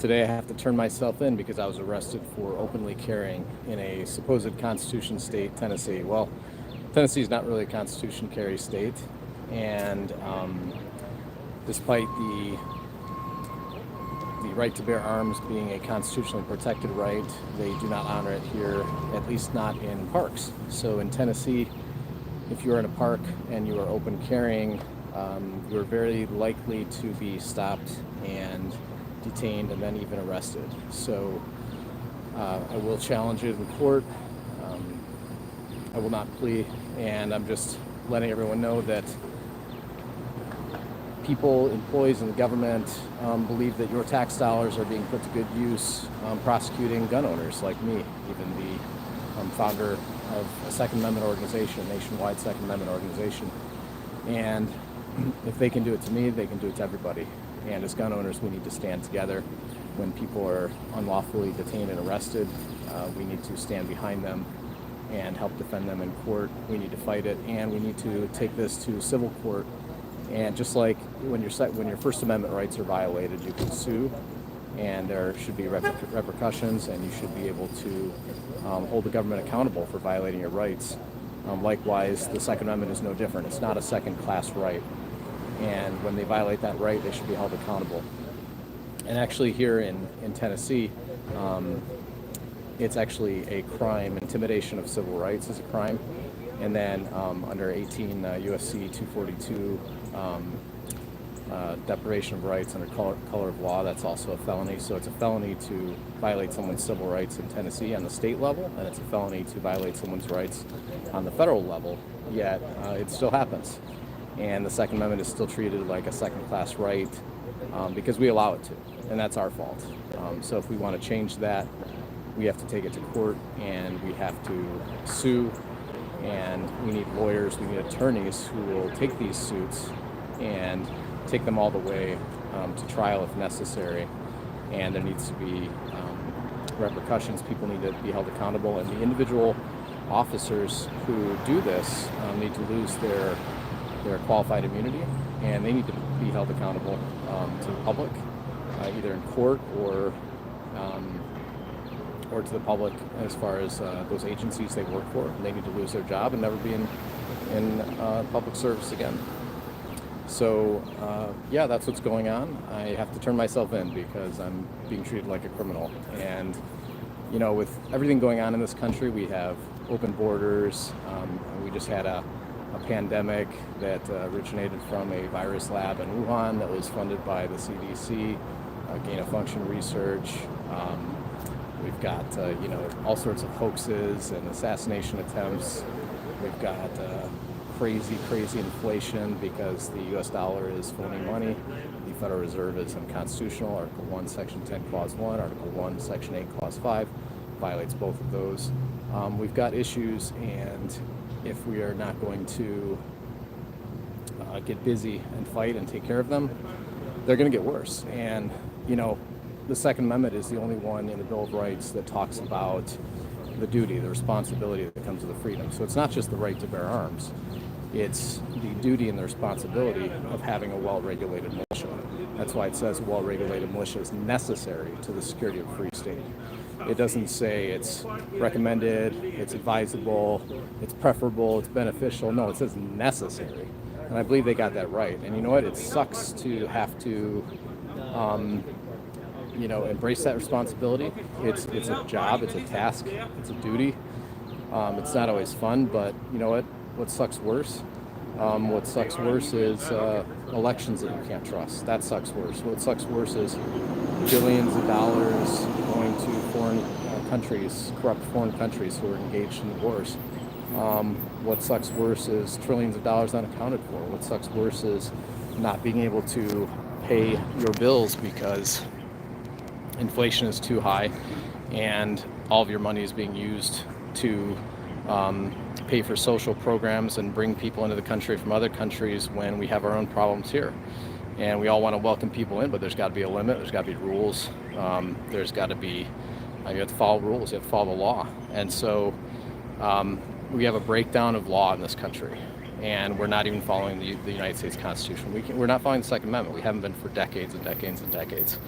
Today I have to turn myself in because I was arrested for openly carrying in a supposed Constitution state, Tennessee. Well, Tennessee is not really a Constitution carry state, and despite the right to bear arms being a constitutionally protected right, they do not honor it here, at least not in parks. So in Tennessee, if you're in a park and you are open carrying, you're very likely to be stopped and detained and then even arrested. So I will challenge it in court. I will not plea, and I'm just letting everyone know that people, employees in the government, believe that your tax dollars are being put to good use prosecuting gun owners like me, even the founder of a Second Amendment organization, a nationwide Second Amendment organization. And if they can do it to me, they can do it to everybody. And as gun owners, we need to stand together. When people are unlawfully detained and arrested, we need to stand behind them and help defend them in court. We need to fight it, and we need to take this to civil court. And just like when your First Amendment rights are violated, you can sue, and there should be repercussions, and you should be able to hold the government accountable for violating your rights. Likewise, the Second Amendment is no different. It's not a second-class right. And when they violate that right, they should be held accountable. And actually here in Tennessee, it's actually a crime. Intimidation of civil rights is a crime. And then under 18 U.S.C. 242, deprivation of rights under color of law, that's also a felony. So it's a felony to violate someone's civil rights in Tennessee on the state level, and it's a felony to violate someone's rights on the federal level, yet it still happens. And the Second Amendment is still treated like a second-class right because we allow it to, and that's our fault. So if we want to change that, we have to take it to court, and we have to sue, and we need lawyers, we need attorneys who will take these suits and take them all the way to trial if necessary. And there needs to be repercussions. People need to be held accountable, and the individual officers who do this need to lose their qualified immunity, and they need to be held accountable to the public, either in court or to the public as far as those agencies they work for. They need to lose their job and never be in public service again. So yeah, that's what's going on. I have to turn myself in because I'm being treated like a criminal. And you know, with everything going on in this country, we have open borders. We just had a pandemic that originated from a virus lab in Wuhan that was funded by the CDC, gain-of-function research. We've got all sorts of hoaxes and assassination attempts. We've got crazy inflation because the U.S. dollar is phony money. The Federal Reserve is unconstitutional. Article 1, Section 10, Clause 1. Article 1, Section 8, Clause 5 violates both of those. We've got issues, and if we are not going to get busy and fight and take care of them, they're going to get worse. And, you know, the Second Amendment is the only one in the Bill of Rights that talks about the duty, the responsibility that comes with the freedom. So it's not just the right to bear arms. It's the duty and the responsibility of having a well-regulated militia. That's why it says a well-regulated militia is necessary to the security of a free state. It doesn't say it's recommended, it's advisable, it's preferable, it's beneficial. No, it says necessary. And I believe they got that right. And you know what? It sucks to have to embrace that responsibility. It's a job, it's a task, it's a duty. It's not always fun, but you know what? What sucks worse? What sucks worse is elections that you can't trust. That sucks worse. What sucks worse is billions of dollars going to foreign countries, corrupt foreign countries who are engaged in wars. What sucks worse is trillions of dollars unaccounted for. What sucks worse is not being able to pay your bills because inflation is too high and all of your money is being used to pay for social programs and bring people into the country from other countries when we have our own problems here. And we all want to welcome people in, but there's got to be a limit, there's got to be rules, there's got to be, you have to follow rules, you have to follow the law. And so we have a breakdown of law in this country, and we're not even following the United States Constitution. We're not following the Second Amendment. We haven't been for decades and decades and decades.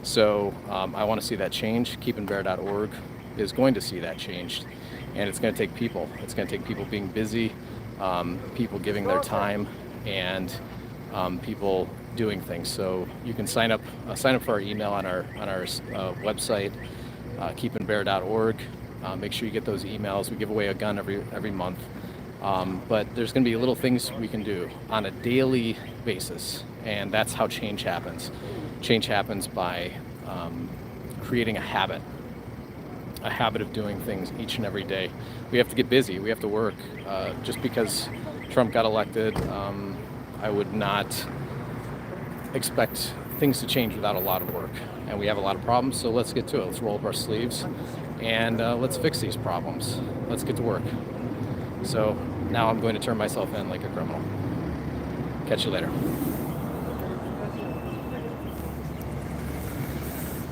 So I want to see that change. KeepandBear.org is going to see that changed, and it's going to take people. It's going to take people being busy, people giving their time, and people doing things. So you can sign up for our email on our website, KeepandBear.org. Make sure you get those emails. We give away a gun every month. But there's going to be little things we can do on a daily basis, and that's how change happens. Change happens by creating a habit of doing things each and every day. We have to get busy. We have to work. Just because Trump got elected, I would not expect things to change without a lot of work. And we have a lot of problems, so let's get to it. Let's roll up our sleeves and let's fix these problems. Let's get to work. So now I'm going to turn myself in like a criminal. Catch you later.